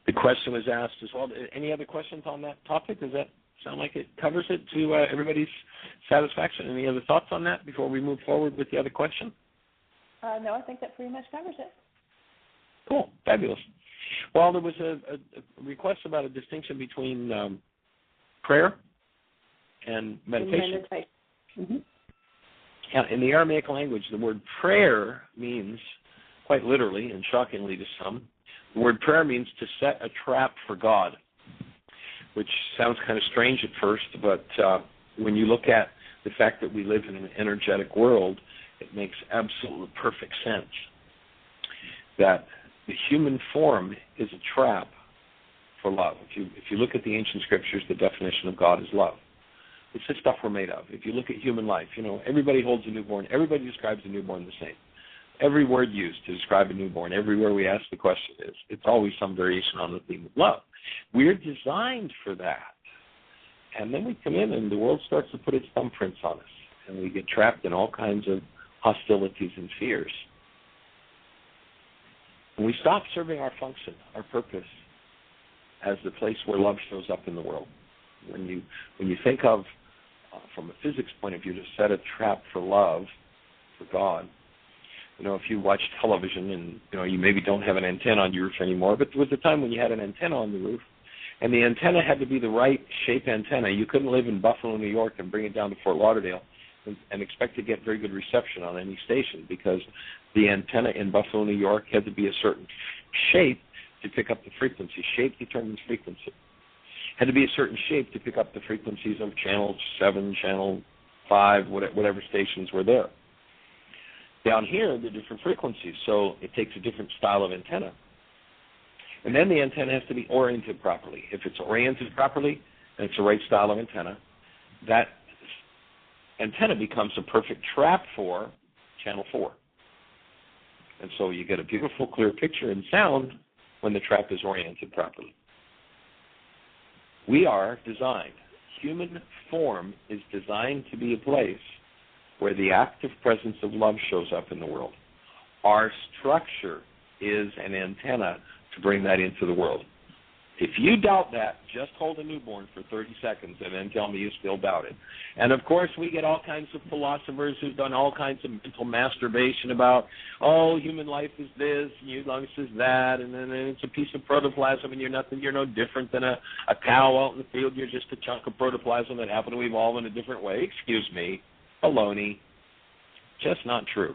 The question was asked as well. Any other questions on that topic? Does that sound like it covers it to everybody's satisfaction? Any other thoughts on that before we move forward with the other question? No, I think that pretty much covers it. Cool. Fabulous. Well, there was a request about a distinction between prayer and meditation. Mm-hmm. In the Aramaic language, the word prayer means, quite literally and shockingly to some, the word prayer means to set a trap for God, which sounds kind of strange at first, but when you look at the fact that we live in an energetic world, it makes absolute perfect sense that the human form is a trap for love. If you look at the ancient scriptures, the definition of God is love. It's the stuff we're made of. If you look at human life, everybody holds a newborn. Everybody describes a newborn the same. Every word used to describe a newborn, everywhere we ask the question it's always some variation on the theme of love. We're designed for that. And then we come in and the world starts to put its thumbprints on us. And we get trapped in all kinds of hostilities and fears. And we stop serving our function, our purpose, as the place where love shows up in the world. When you think of, from a physics point of view, to set a trap for love, for God, if you watch television and, you maybe don't have an antenna on your roof anymore, but there was a time when you had an antenna on the roof, and the antenna had to be the right shape antenna. You couldn't live in Buffalo, New York, and bring it down to Fort Lauderdale and expect to get very good reception on any station, because the antenna in Buffalo, New York had to be a certain shape to pick up the frequency. Shape determines frequency. Had to be a certain shape to pick up the frequencies of channel 7, channel 5, whatever stations were there. Down here, they're different frequencies, so it takes a different style of antenna. And then the antenna has to be oriented properly. If it's oriented properly and it's the right style of antenna, that antenna becomes a perfect trap for channel 4. And so you get a beautiful, clear picture and sound when the trap is oriented properly. We are designed. Human form is designed to be a place where the active presence of love shows up in the world. Our structure is an antenna to bring that into the world. If you doubt that, just hold a newborn for 30 seconds and then tell me you still doubt it. And, of course, we get all kinds of philosophers who've done all kinds of mental masturbation about, human life is this, and human life is that, and then it's a piece of protoplasm, and you're no different than a cow out in the field. You're just a chunk of protoplasm that happened to evolve in a different way. Excuse me. Baloney. Just not true.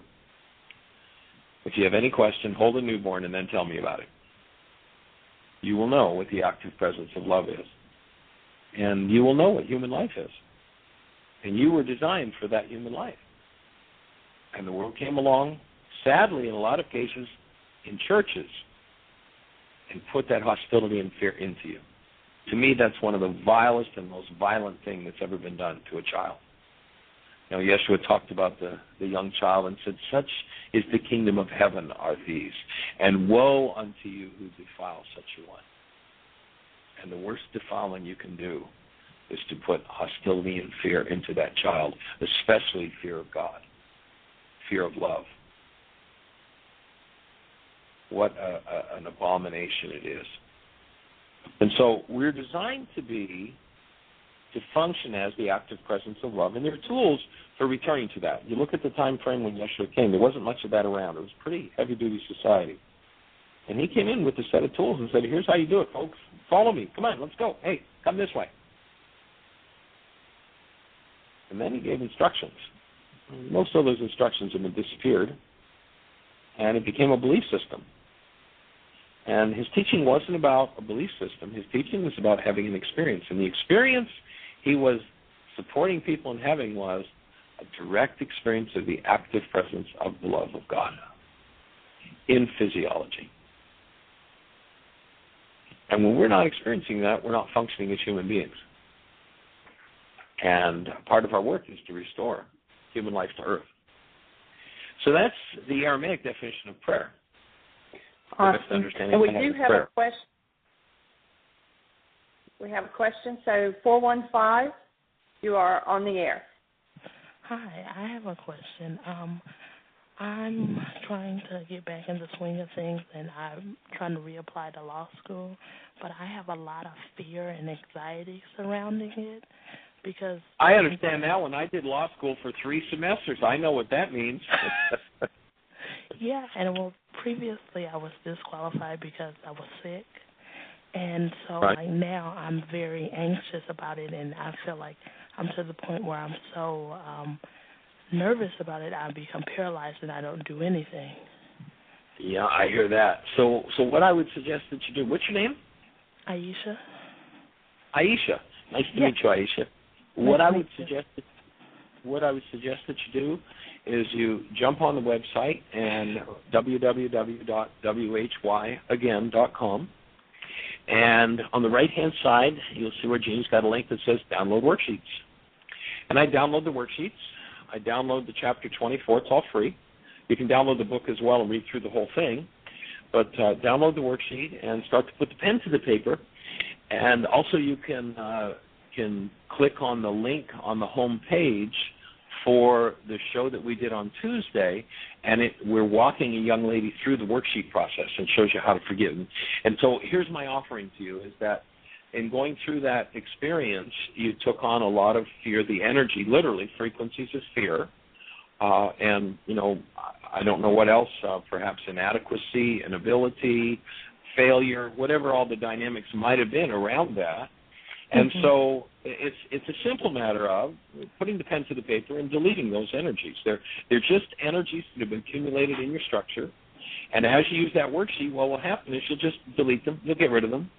If you have any question, hold a newborn and then tell me about it. You will know what the active presence of love is. And you will know what human life is. And you were designed for that human life. And the world came along, sadly, in a lot of cases, in churches, and put that hostility and fear into you. To me, that's one of the vilest and most violent things that's ever been done to a child. Yeshua talked about the young child and said, such is the kingdom of heaven are these, and woe unto you who defile such a one. And the worst defiling you can do is to put hostility and fear into that child, especially fear of God, fear of love. What an abomination it is. And so we're designed to function as the active presence of love. And there are tools for returning to that. You look at the time frame when Yeshua came, there wasn't much of that around. It was a pretty heavy-duty society. And he came in with a set of tools and said, here's how you do it, folks. Follow me. Come on, let's go. Hey, come this way. And then he gave instructions. Most of those instructions have been disappeared, and it became a belief system. And his teaching wasn't about a belief system. His teaching was about having an experience. And the experience he was supporting people in having was a direct experience of the active presence of the love of God in physiology. And when we're not experiencing that, we're not functioning as human beings. And part of our work is to restore human life to earth. So that's the Aramaic definition of prayer. Awesome. And we do have a question. We have a question. So 415, you are on the air. Hi, I have a question. I'm trying to get back in the swing of things, and I'm trying to reapply to law school, but I have a lot of fear and anxiety surrounding it because... I understand now. When I did law school for 3 semesters, I know what that means. Yeah, and well, previously I was disqualified because I was sick, and so like now I'm very anxious about it, and I feel like I'm to the point where I'm so nervous about it, I become paralyzed and I don't do anything. Yeah, I hear that. So what I would suggest that you do, what's your name? Aisha. Aisha. Nice to meet you, Aisha. What I would suggest that you do is you jump on the website and www.whyagain.com, and on the right-hand side, you'll see where Jeannie's got a link that says download worksheets. And I download the worksheets. I download the chapter 24. It's all free. You can download the book as well and read through the whole thing. But download the worksheet and start to put the pen to the paper. And also you can click on the link on the home page for the show that we did on Tuesday, and we're walking a young lady through the worksheet process and shows you how to forgive. And so here's my offering to you is that in going through that experience, you took on a lot of fear, the energy, literally, frequencies of fear, and, you know, I don't know what else, perhaps inadequacy, inability, failure, whatever all the dynamics might have been around that. And so it's a simple matter of putting the pen to the paper and deleting those energies. They're just energies that have been accumulated in your structure. And as you use that worksheet, what will happen is you'll just delete them, you'll get rid of them,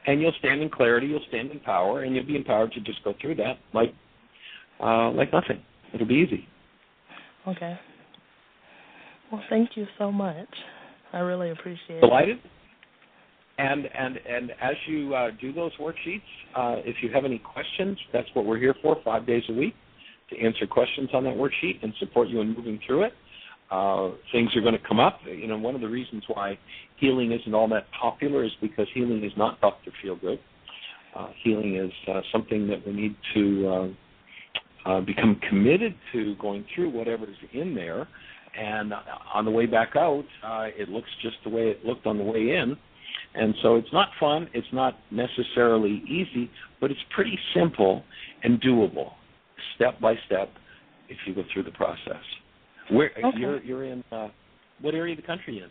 and you'll stand in clarity, you'll stand in power, and you'll be empowered to just go through that like nothing. It'll be easy. Okay. Well, thank you so much. I really appreciate it. Delighted. And as you do those worksheets, if you have any questions, that's what we're here for, 5 days a week, to answer questions on that worksheet and support you in moving through it. Things are going to come up. You know, one of the reasons why healing isn't all that popular is because healing is not Dr. Feelgood. Healing is something that we need to become committed to going through whatever's in there. And on the way back out, it looks just the way it looked on the way in. And so it's not fun, it's not necessarily easy, but it's pretty simple and doable, step by step, if you go through the process. Where you're in? What area of the country in?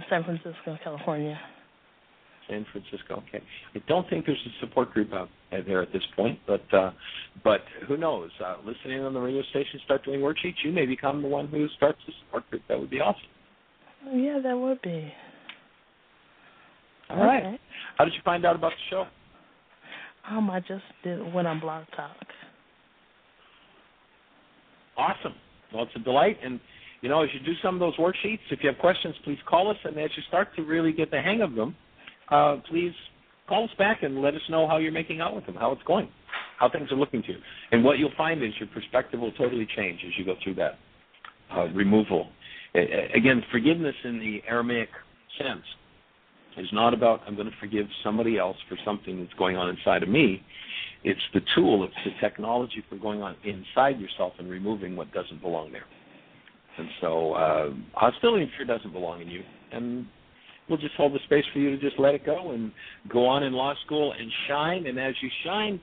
San Francisco, California. San Francisco. Okay. I don't think there's a support group out there at this point, but who knows? Listening on the radio station, start doing worksheets. You may become the one who starts the support group. That would be awesome. Yeah, that would be. All right. How did you find out about the show? I just went on Blog Talk. Awesome. Well, it's a delight. And, you know, as you do some of those worksheets, if you have questions, please call us. And as you start to really get the hang of them, please call us back and let us know how you're making out with them, how it's going, how things are looking to you. And what you'll find is your perspective will totally change as you go through that removal. Again, forgiveness in the Aramaic sense is not about I'm going to forgive somebody else for something that's going on inside of me. It's the tool, it's the technology for going on inside yourself and removing what doesn't belong there. And so hostility and fear doesn't belong in you. And we'll just hold the space for you to just let it go and go on in law school and shine. And as you shine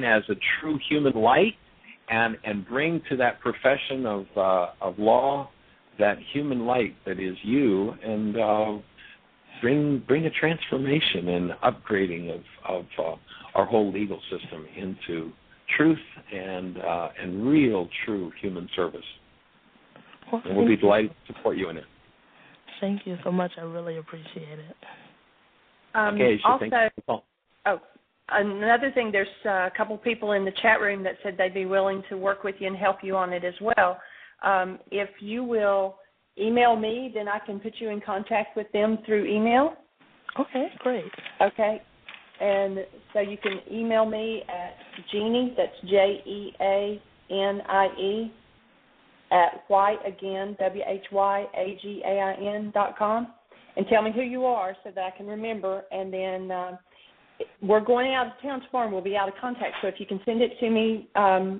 as a true human light and bring to that profession of law that human light that is you, and bring a transformation and upgrading of our whole legal system into truth and real, true human service. Well, and we'll be delighted to support you in it. Thank you so much. I really appreciate it. Okay, another thing, there's a couple people in the chat room that said they'd be willing to work with you and help you on it as well. If you will email me, then I can put you in contact with them through email. Okay, great. Okay. And so you can email me at Jeannie, that's JEANIE, at whyagain, WHYAGAIN.com, and tell me who you are so that I can remember. And then we're going out of town tomorrow and we'll be out of contact. So if you can send it to me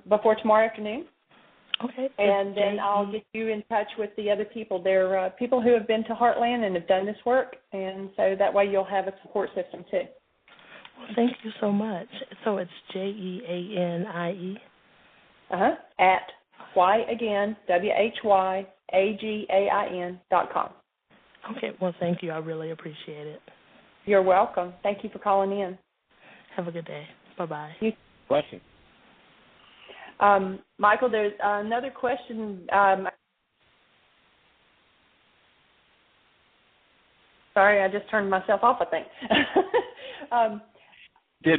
before tomorrow afternoon, Okay. And then I'll get you in touch with the other people. They're people who have been to Heartland and have done this work, and so that way you'll have a support system too. Well, thank you so much. So it's JEANIE. At WHYAGAIN.com. Okay. Well, thank you. I really appreciate it. You're welcome. Thank you for calling in. Have a good day. Bye-bye. Blessing. Michael, there's another question. Sorry, I just turned myself off, I think.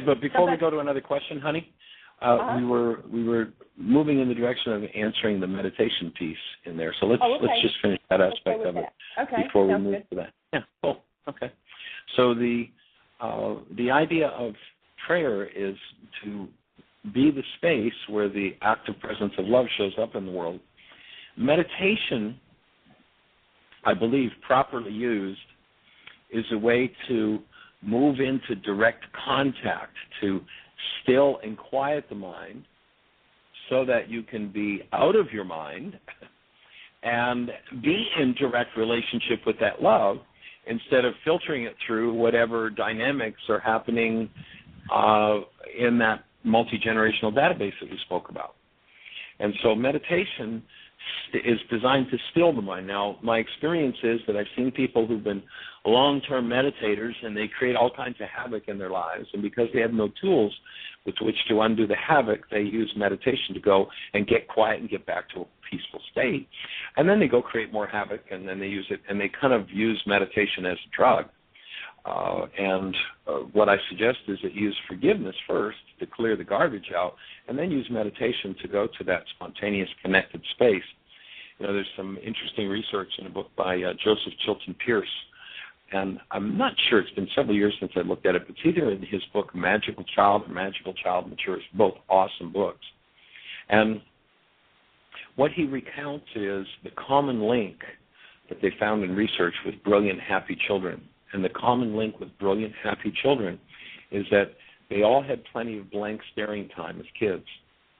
But before we go to another question, honey, we were moving in the direction of answering the meditation piece in there. So let's just finish that aspect of it before we move to that. Yeah, cool. Okay. So the idea of prayer is to be the space where the active presence of love shows up in the world. Meditation, I believe, properly used, is a way to move into direct contact, to still and quiet the mind so that you can be out of your mind and be in direct relationship with that love instead of filtering it through whatever dynamics are happening in that multi-generational database that we spoke about. And so meditation is designed to still the mind. Now, my experience is that I've seen people who've been long-term meditators and they create all kinds of havoc in their lives, and because they have no tools with which to undo the havoc, they use meditation to go and get quiet and get back to a peaceful state. And then they go create more havoc, and then they use it, and they kind of use meditation as a drug. What I suggest is that you use forgiveness first to clear the garbage out, and then use meditation to go to that spontaneous connected space. You know, there's some interesting research in a book by Joseph Chilton Pierce, and I'm not sure, it's been several years since I looked at it, but it's either in his book Magical Child or Magical Child Matures, both awesome books. And what he recounts is the common link that they found in research with brilliant, happy children. And the common link with brilliant, happy children is that they all had plenty of blank staring time as kids.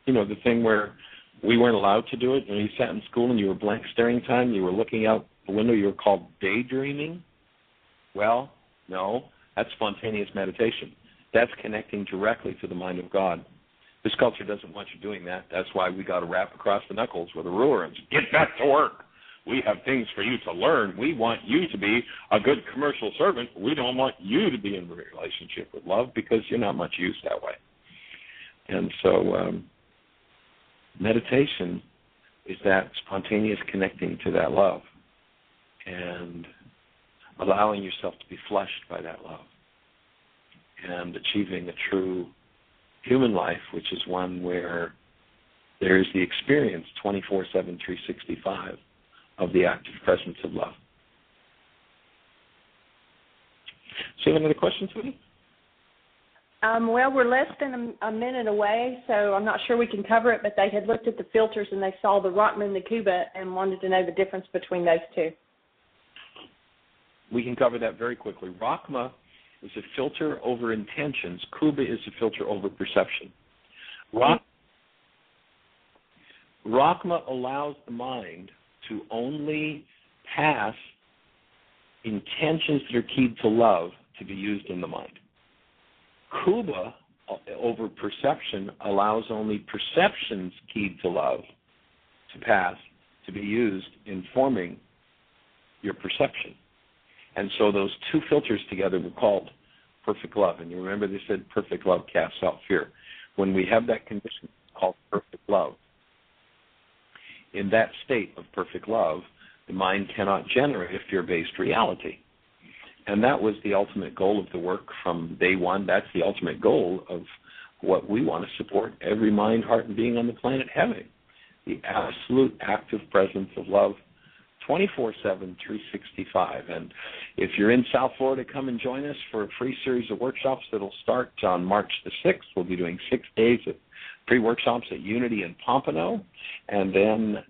You know, the thing where we weren't allowed to do it. When you sat in school and you were blank staring time, you were looking out the window, you were called daydreaming. Well, no, that's spontaneous meditation. That's connecting directly to the mind of God. This culture doesn't want you doing that. That's why we got to rap across the knuckles with a ruler and say, get back to work. We have things for you to learn. We want you to be a good commercial servant. We don't want you to be in a relationship with love because you're not much use that way. And so meditation is that spontaneous connecting to that love and allowing yourself to be flushed by that love and achieving a true human life, which is one where there is the experience 24/7, 365 of the active presence of love. So you have another question, sweetie? Well, we're less than a minute away, so I'm not sure we can cover it, but they had looked at the filters and they saw the Rockman and the Cuba and wanted to know the difference between those two. We can cover that very quickly. Rockma is a filter over intentions. Cuba is a filter over perception. Rockma allows the mind to only pass intentions that are keyed to love to be used in the mind. Cuba, over perception, allows only perceptions keyed to love to pass, to be used in forming your perception. And so those two filters together were called perfect love. And you remember they said perfect love casts out fear. When we have that condition called perfect love, in that state of perfect love, the mind cannot generate a fear-based reality. And that was the ultimate goal of the work from day one. That's the ultimate goal of what we want to support every mind, heart, and being on the planet having. The absolute active presence of love 24/7, 365. And if you're in South Florida, come and join us for a free series of workshops that will start on March the 6th. We'll be doing 6 days of free workshops at Unity in Pompano. And then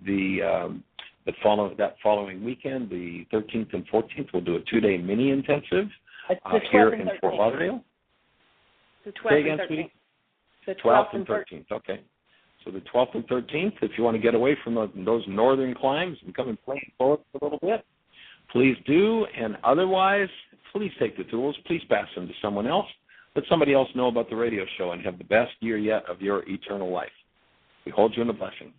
that following weekend, the 13th and 14th, we'll do a 2-day mini intensive here in Fort Lauderdale. The 12th and 13th. The 12th and 13th. Okay. So the 12th and 13th, if you want to get away from those northern climes and come and play in Florida for a little bit, please do. And otherwise, please take the tools. Please pass them to someone else. Let somebody else know about the radio show and have the best year yet of your eternal life. We hold you in a blessing.